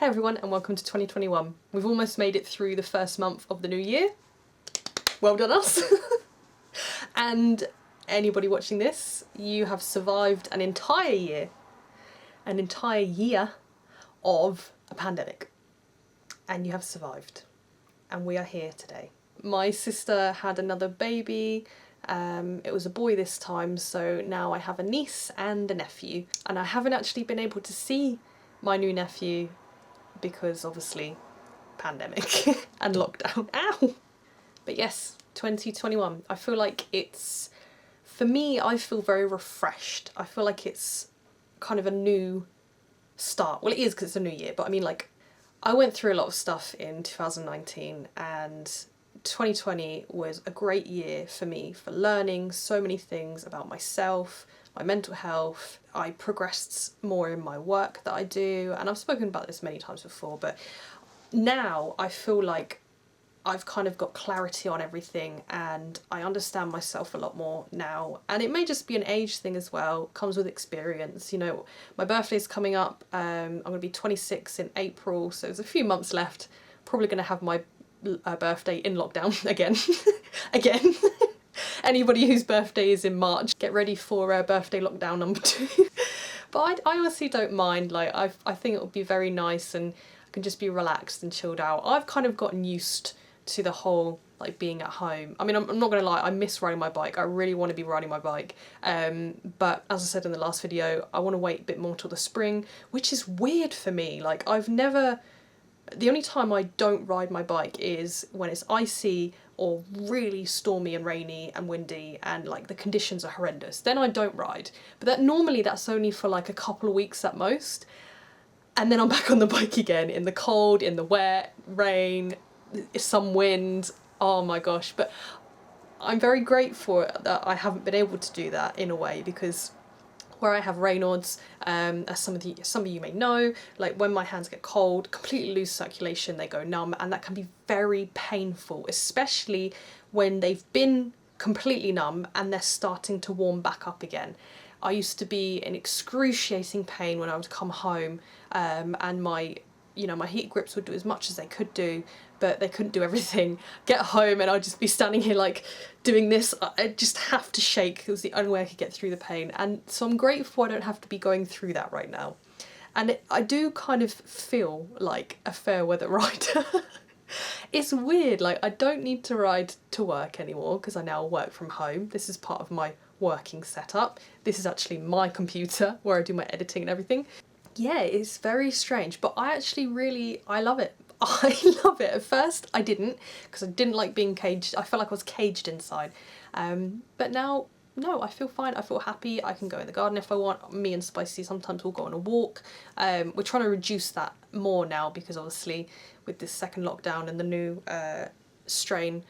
Hey everyone and welcome to 2021. We've almost made it through the first month of the new year. Well done us. And anybody watching this, you have survived an entire year of a pandemic. And you have survived. And we are here today. My sister had another baby. It was a boy this time, so now I have a niece and a nephew. And I haven't actually been able to see my new nephew because obviously pandemic and lockdown. Ow! But yes, 2021. I feel like it's, for me, I feel very refreshed. I feel like it's kind of a new start. Well, it is because it's a new year, but I mean, like, I went through a lot of stuff in 2019 and 2020 was a great year for me for learning so many things about myself, my mental health. I progressed more in my work that I do, and I've spoken about this many times before, but now I feel like I've kind of got clarity on everything and I understand myself a lot more now. And it may just be an age thing as well, it comes with experience. You know, my birthday's coming up, I'm going to be 26 in April, so there's a few months left. Probably going to have my birthday in lockdown again. Again. Anybody whose birthday is in March, get ready for birthday lockdown number 2. But I honestly don't mind. Like, I think it would be very nice and I can just be relaxed and chilled out. I've kind of gotten used to the whole like being at home. I mean, I'm not gonna lie, I miss riding my bike. I really want to be riding my bike. But as I said in the last video, I want to wait a bit more till the spring, which is weird for me. Like, the only time I don't ride my bike is when it's icy or really stormy and rainy and windy and like the conditions are horrendous. Then I don't ride. But normally that's only for like a couple of weeks at most. And then I'm back on the bike again in the cold, in the wet, rain, some wind. Oh my gosh. But I'm very grateful that I haven't been able to do that in a way, because where I have Raynaud's, as some of you may know, like when my hands get cold, completely lose circulation, they go numb, and that can be very painful, especially when they've been completely numb and they're starting to warm back up again. I used to be in excruciating pain when I would come home, and my heat grips would do as much as they could do, but they couldn't do everything. Get home and I'd just be standing here like doing this. I just have to shake. It was the only way I could get through the pain. And so I'm grateful I don't have to be going through that right now. And I do kind of feel like a fair weather rider. It's weird, like I don't need to ride to work anymore because I now work from home. This is part of my working setup. This is actually my computer where I do my editing and everything. Yeah, it's very strange, but I love it. I love it. At first I didn't, because I didn't like being caged. I felt like I was caged inside. But now, no, I feel fine. I feel happy. I can go in the garden if I want. Me and Spicy sometimes we'll go on a walk. We're trying to reduce that more now because obviously with this second lockdown and the new strain,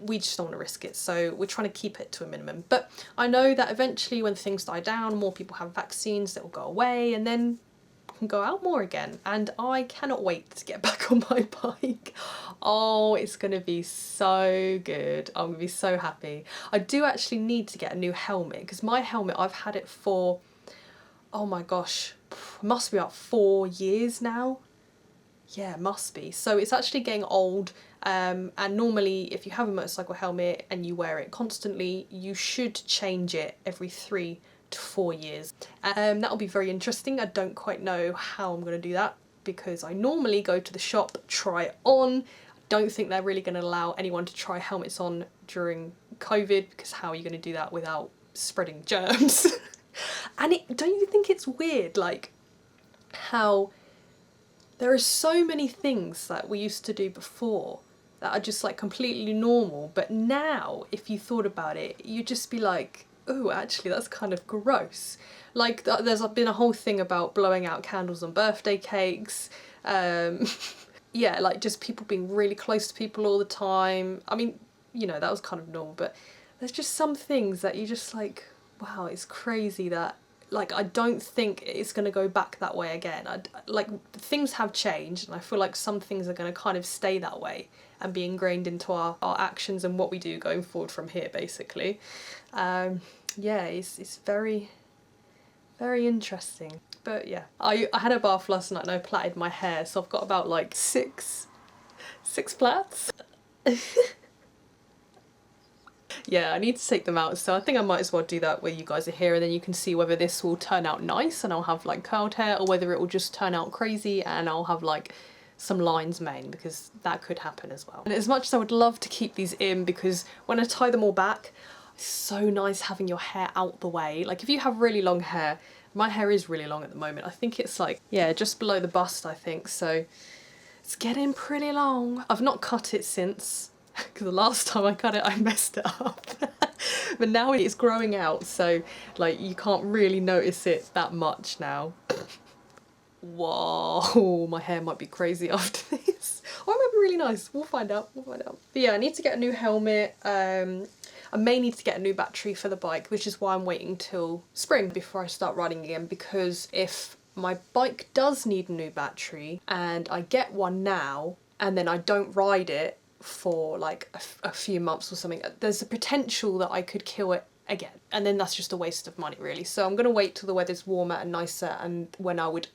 we just don't want to risk it, so we're trying to keep it to a minimum. But I know that eventually when things die down, more people have vaccines, that will go away, and then I can go out more again. And I cannot wait to get back on my bike. Oh, it's gonna be so good. I'm gonna be so happy. I do actually need to get a new helmet, because my helmet, I've had it for, oh my gosh, must be about 4 years now. Yeah, must be. So it's actually getting old, and normally if you have a motorcycle helmet and you wear it constantly, you should change it every 3 to 4 years. That'll be very interesting. I don't quite know how I'm going to do that, because I normally go to the shop, try it on. I don't think they're really going to allow anyone to try helmets on during COVID, because how are you going to do that without spreading germs? And don't you think it's weird, like, how there are so many things that we used to do before that are just like completely normal, but now if you thought about it, you'd just be like, oh, actually that's kind of gross. Like there's been a whole thing about blowing out candles on birthday cakes. Yeah, like just people being really close to people all the time. I mean, you know, that was kind of normal, but there's just some things that you just like, wow, it's crazy that, like, I don't think it's going to go back that way again. Like, things have changed, and I feel like some things are going to kind of stay that way and be ingrained into our actions and what we do going forward from here, basically. Yeah, it's very, Very interesting. But yeah, I had a bath last night and I plaited my hair, so I've got about like six plaits. Yeah, I need to take them out, so I think I might as well do that where you guys are here, and then you can see whether this will turn out nice and I'll have like curled hair, or whether it will just turn out crazy and I'll have like some lines mane, because that could happen as well. And as much as I would love to keep these in, because when I tie them all back, it's so nice having your hair out the way. Like if you have really long hair, my hair is really long at the moment. I think it's like, yeah, just below the bust, I think, so it's getting pretty long. I've not cut it since, because the last time I cut it I messed it up. But now it's growing out, so like you can't really notice it that much now. Whoa, my hair might be crazy after this. Or it might be really nice. We'll find out, we'll find out. But yeah, I need to get a new helmet. I may need to get a new battery for the bike, which is why I'm waiting till spring before I start riding again, because if my bike does need a new battery and I get one now and then I don't ride it for like a few months or something, there's a potential that I could kill it again, and then that's just a waste of money really. So I'm gonna wait till the weather's warmer and nicer, and when I would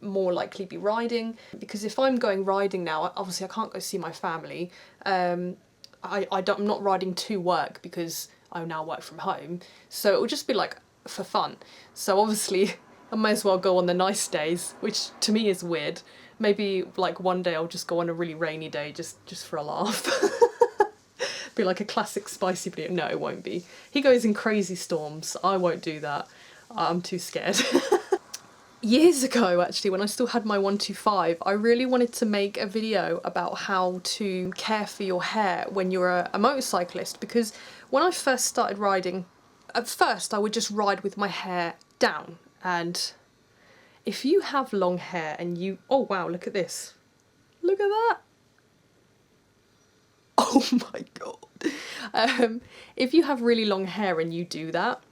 more likely be riding, because if I'm going riding now, obviously I can't go see my family. I'm not riding to work because I now work from home, so it will just be like for fun. So obviously I may as well go on the nice days, which to me is weird. Maybe like one day I'll just go on a really rainy day just for a laugh. Be like a classic spicy video. No, it won't be. He goes in crazy storms. I won't do that. I'm too scared. Years ago, actually, when I still had my 125, I really wanted to make a video about how to care for your hair when you're a motorcyclist, because when I first started riding, at first I would just ride with my hair down, and if you have long hair and you... Oh wow, look at this. Look at that. Oh my god. If you have really long hair and you do that,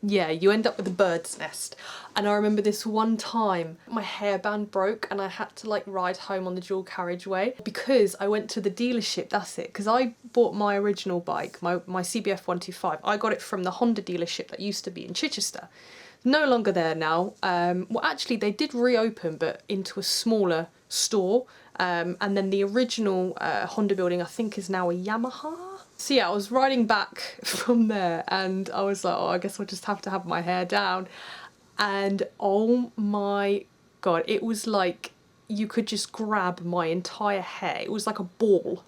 yeah, you end up with a bird's nest. And I remember this one time my hairband broke and I had to like ride home on the dual carriageway because I went to the dealership. That's it, because I bought my original bike, my CBF 125. I got it from the Honda dealership that used to be in Chichester. No longer there now. Well, actually they did reopen, but into a smaller store. And then the original Honda building, I think, is now a Yamaha. So yeah, I was riding back from there and I was like, oh, I guess I'll just have to have my hair down. And oh my god, it was like you could just grab my entire hair. It was like a ball.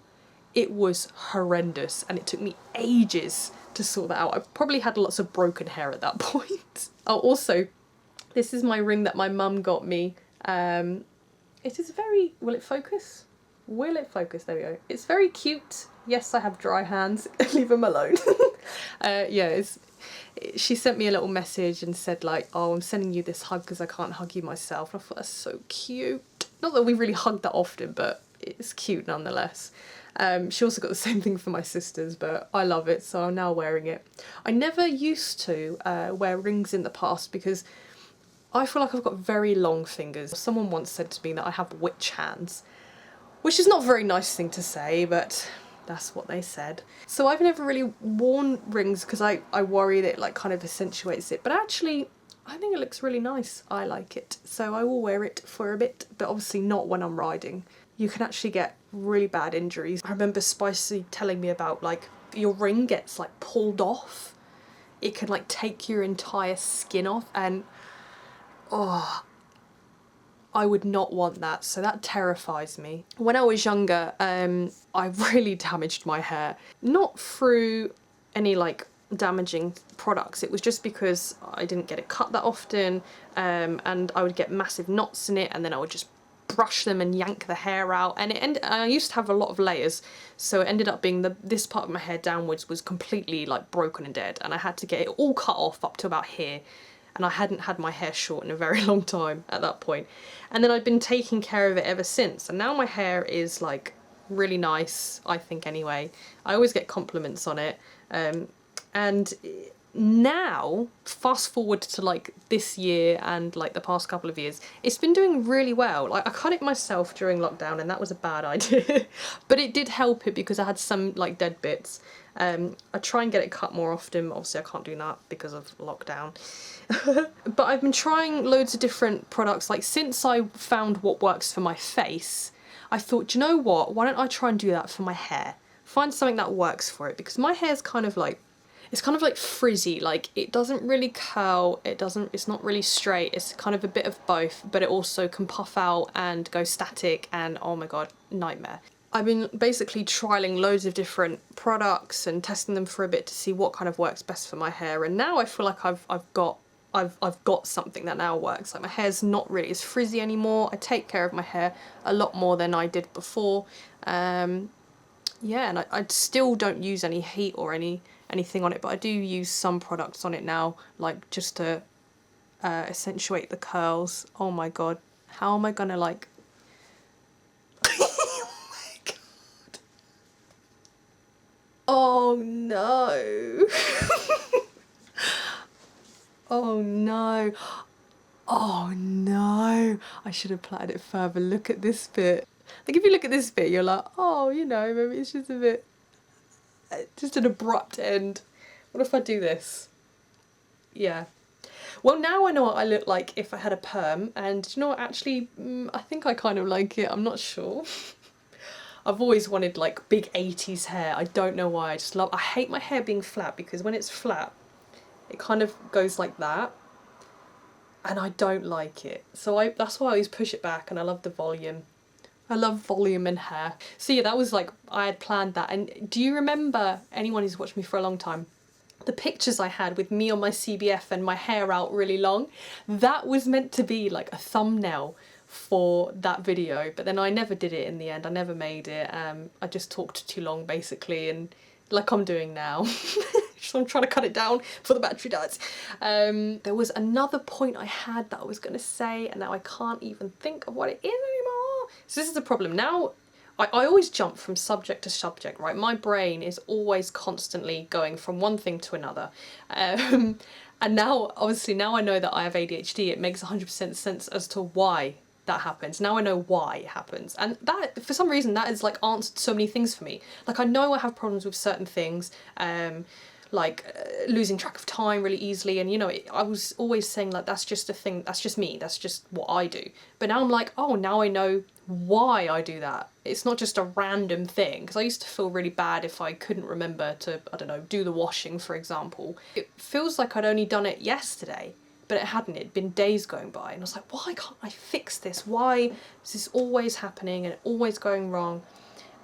It was horrendous and it took me ages to sort that out. I probably had lots of broken hair at that point. Oh, also, this is my ring that my mum got me. It is very... Will it focus? Will it focus? There we go. It's very cute. Yes, I have dry hands. Leave them alone. Yeah, she sent me a little message and said like, oh, I'm sending you this hug because I can't hug you myself. I thought that's so cute. Not that we really hug that often, but it's cute nonetheless. She also got the same thing for my sisters, but I love it, so I'm now wearing it. I never used to wear rings in the past because I feel like I've got very long fingers. Someone once said to me that I have witch hands, which is not a very nice thing to say, but that's what they said. So I've never really worn rings because I worry that it like kind of accentuates it, but actually I think it looks really nice. I like it, so I will wear it for a bit, but obviously not when I'm riding. You can actually get really bad injuries. I remember Spicy telling me about like your ring gets like pulled off. It can like take your entire skin off, and oh, I would not want that, so that terrifies me. When I was younger, I really damaged my hair. Not through any like damaging products, it was just because I didn't get it cut that often, and I would get massive knots in it, and then I would just brush them and yank the hair out, and I used to have a lot of layers, so it ended up being this part of my hair downwards was completely like broken and dead, and I had to get it all cut off up to about here. And I hadn't had my hair short in a very long time at that point. And then I've been taking care of it ever since. And now my hair is like really nice, I think anyway. I always get compliments on it. And now, fast forward to like this year and like the past couple of years, it's been doing really well. Like I cut it myself during lockdown and that was a bad idea, but it did help it because I had some like dead bits. I try and get it cut more often. Obviously I can't do that because of lockdown. But I've been trying loads of different products. Like since I found what works for my face, I thought, do you know what? Why don't I try and do that for my hair? Find something that works for it, because my hair's kind of like, it's kind of like frizzy, like it doesn't really curl, it's not really straight, it's kind of a bit of both, but it also can puff out and go static and oh my god, nightmare. I've been basically trialing loads of different products and testing them for a bit to see what kind of works best for my hair, and now I feel like I've got something that now works. Like my hair's not really as frizzy anymore. I take care of my hair a lot more than I did before. Yeah, and I still don't use any heat or anything on it, but I do use some products on it now, like just to accentuate the curls. Oh my god, how am I gonna like... Oh my god. Oh no. Oh no. Oh no. I should have plaited it further. Look at this bit. Like if you look at this bit, you're like, oh, you know, maybe it's just a bit, just an abrupt end. What if I do this? Yeah. Well, now I know what I look like if I had a perm, and you know what, actually, I think I kind of like it. I'm not sure. I've always wanted like big 80s hair. I don't know why. I hate my hair being flat, because when it's flat, it kind of goes like that. And I don't like it. So that's why I always push it back, and I love the volume. I love volume in hair. So yeah, that was like, I had planned that. And do you remember, anyone who's watched me for a long time, the pictures I had with me on my CBF and my hair out really long? That was meant to be like a thumbnail for that video, but then I never did it in the end. I never made it. I just talked too long basically, and like I'm doing now. So I'm trying to cut it down before the battery dies. There was another point I had that I was going to say, and now I can't even think of what it is anymore. So this is the problem. Now, I always jump from subject to subject, right? My brain is always constantly going from one thing to another. And now, obviously, now I know that I have ADHD, it makes 100% sense as to why that happens. Now I know why it happens. And that, for some reason, that has like answered so many things for me. Like I know I have problems with certain things, losing track of time really easily, and you know, I was always saying like, that's just a thing, that's just me, that's just what I do. But now I'm like, oh, now I know why I do that. It's not just a random thing, because I used to feel really bad if I couldn't remember to, I don't know, do the washing, for example. It feels like I'd only done it yesterday, but it hadn't. It'd been days going by, and I was like, why can't I fix this? Why is this always happening and always going wrong?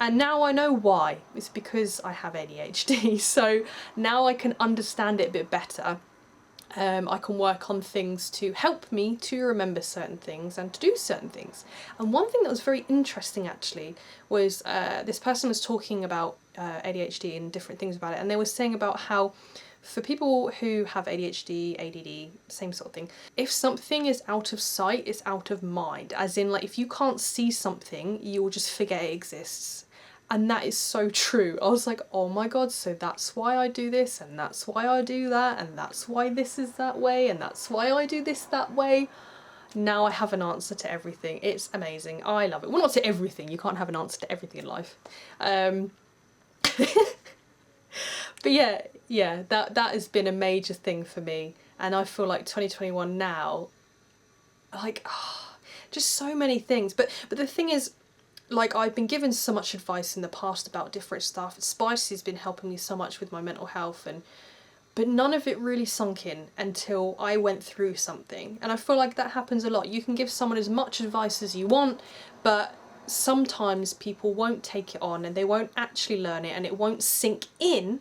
And now I know why. It's because I have ADHD. So now I can understand it a bit better. I can work on things to help me to remember certain things and to do certain things. And one thing that was very interesting actually was this person was talking about ADHD and different things about it, and they were saying about how for people who have ADHD, ADD, same sort of thing, if something is out of sight, it's out of mind. As in, like, if you can't see something, you will just forget it exists. And that is so true. I was like, oh my god, so that's why I do this, and that's why I do that, and that's why this is that way, and that's why I do this that way. Now I have an answer to everything. It's amazing. I love it. Well, not to everything. You can't have an answer to everything in life. But yeah, that has been a major thing for me. And I feel like 2021 now, like, just so many things. But the thing is, like, I've been given so much advice in the past about different stuff. Spicy's been helping me so much with my mental health, but none of it really sunk in until I went through something. And I feel like that happens a lot. You can give someone as much advice as you want, but sometimes people won't take it on and they won't actually learn it, and it won't sink in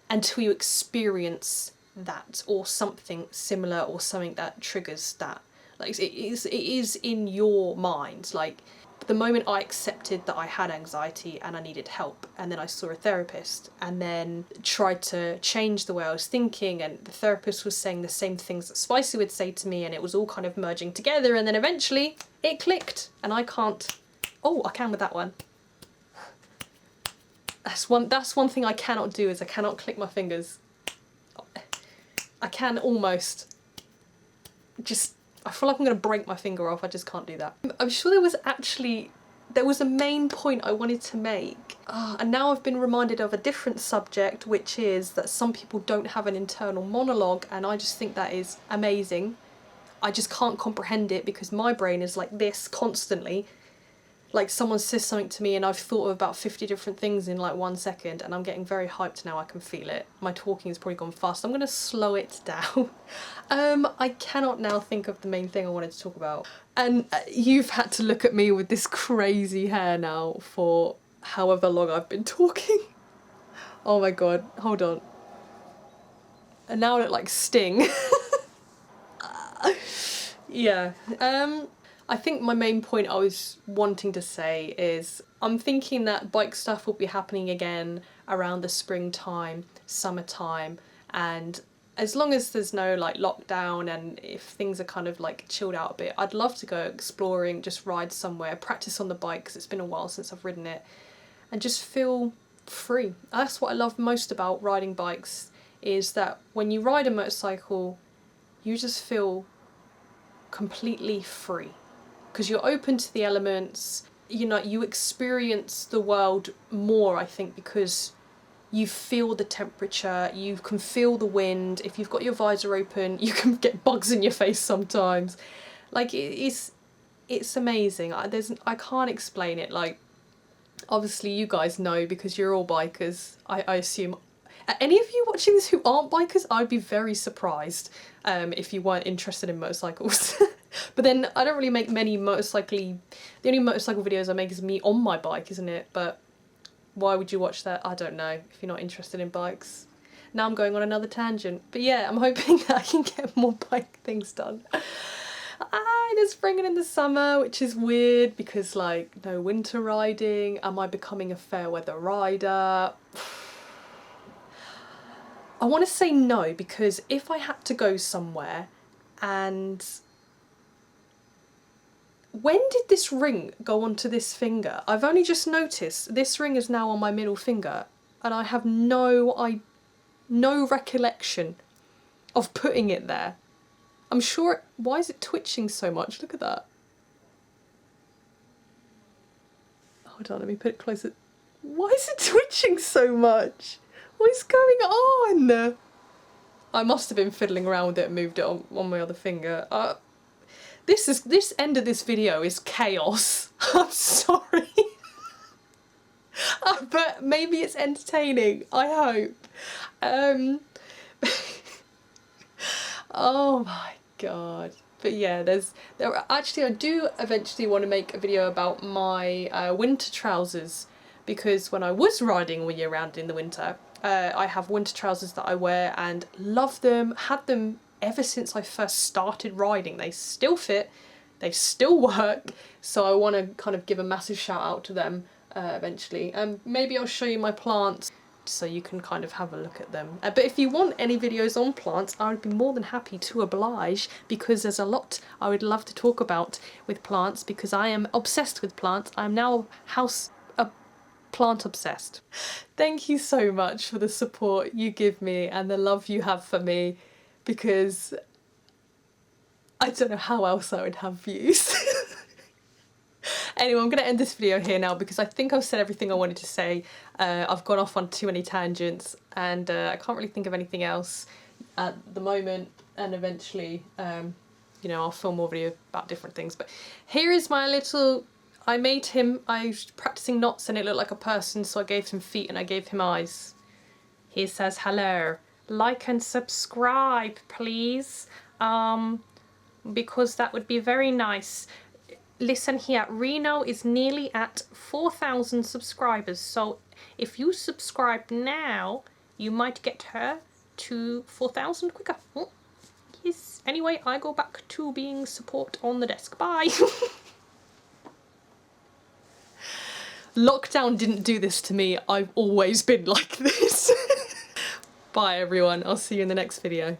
until you experience that, or something similar, or something that triggers that. Like, it is in your mind. Like, the moment I accepted that I had anxiety and I needed help, and then I saw a therapist and then tried to change the way I was thinking, and the therapist was saying the same things that Spicy would say to me, and it was all kind of merging together, and then eventually it clicked. And I can't... Oh, I can with that one. That's one thing I cannot do, is I cannot click my fingers. I can almost just, I feel like I'm going to break my finger off. I just can't do that. I'm sure there was a main point I wanted to make. And now I've been reminded of a different subject, which is that some people don't have an internal monologue, and I just think that is amazing. I just can't comprehend it because my brain is like this constantly. Like someone says something to me and I've thought of about 50 different things in like 1 second, and I'm getting very hyped now, I can feel it. My talking has probably gone fast. I'm going to slow it down. I cannot now think of the main thing I wanted to talk about. And you've had to look at me with this crazy hair now for however long I've been talking. Oh my god, hold on. And now I look like Sting. Yeah. I think my main point I was wanting to say is I'm thinking that bike stuff will be happening again around the springtime, summertime, and as long as there's no like lockdown and if things are kind of like chilled out a bit, I'd love to go exploring, just ride somewhere, practice on the bike because it's been a while since I've ridden it, and just feel free. That's what I love most about riding bikes, is that when you ride a motorcycle you just feel completely free. Because you're open to the elements, you know, you experience the world more, I think, because you feel the temperature, you can feel the wind. If you've got your visor open, you can get bugs in your face sometimes. Like, it's amazing. I can't explain it. Like, obviously you guys know because you're all bikers, I assume. Any of you watching this who aren't bikers, I'd be very surprised if you weren't interested in motorcycles. But then I don't really make many the only motorcycle videos I make is me on my bike, isn't it? But why would you watch that? I don't know, if you're not interested in bikes. Now I'm going on another tangent. But yeah, I'm hoping that I can get more bike things done. In the spring and in the summer, which is weird because like no winter riding. Am I becoming a fair weather rider? I want to say no, because if I had to go somewhere and... When did this ring go onto this finger? I've only just noticed this ring is now on my middle finger and I have no recollection of putting it there. I'm sure... Why is it twitching so much? Look at that. Hold on, let me put it closer. Why is it twitching so much? What is going on? I must have been fiddling around with it and moved it on my other finger. This end of this video is chaos. I'm sorry. But maybe it's entertaining, I hope. Oh my god. But yeah, actually I do eventually want to make a video about my winter trousers, because when I was riding all year round in the winter, I have winter trousers that I wear and love them, had them ever since I first started riding. They still fit, they still work, so I want to kind of give a massive shout out to them eventually. Maybe I'll show you my plants so you can kind of have a look at them. But if you want any videos on plants, I would be more than happy to oblige, because there's a lot I would love to talk about with plants, because I am obsessed with plants. I'm now plant obsessed. Thank you so much for the support you give me and the love you have for me, because I don't know how else I would have views. Anyway, I'm going to end this video here now because I think I've said everything I wanted to say. I've gone off on too many tangents and I can't really think of anything else at the moment, and eventually you know, I'll film more videos about different things. But here is my little... I was practicing knots and it looked like a person, so I gave him feet and I gave him eyes. He says hello. Like and subscribe, please, because that would be very nice. Listen here, Reeno is nearly at 4,000 subscribers, so if you subscribe now, you might get her to 4,000 quicker. Oh, yes. Anyway, I go back to being support on the desk. Bye. Lockdown didn't do this to me. I've always been like this. Bye everyone, I'll see you in the next video.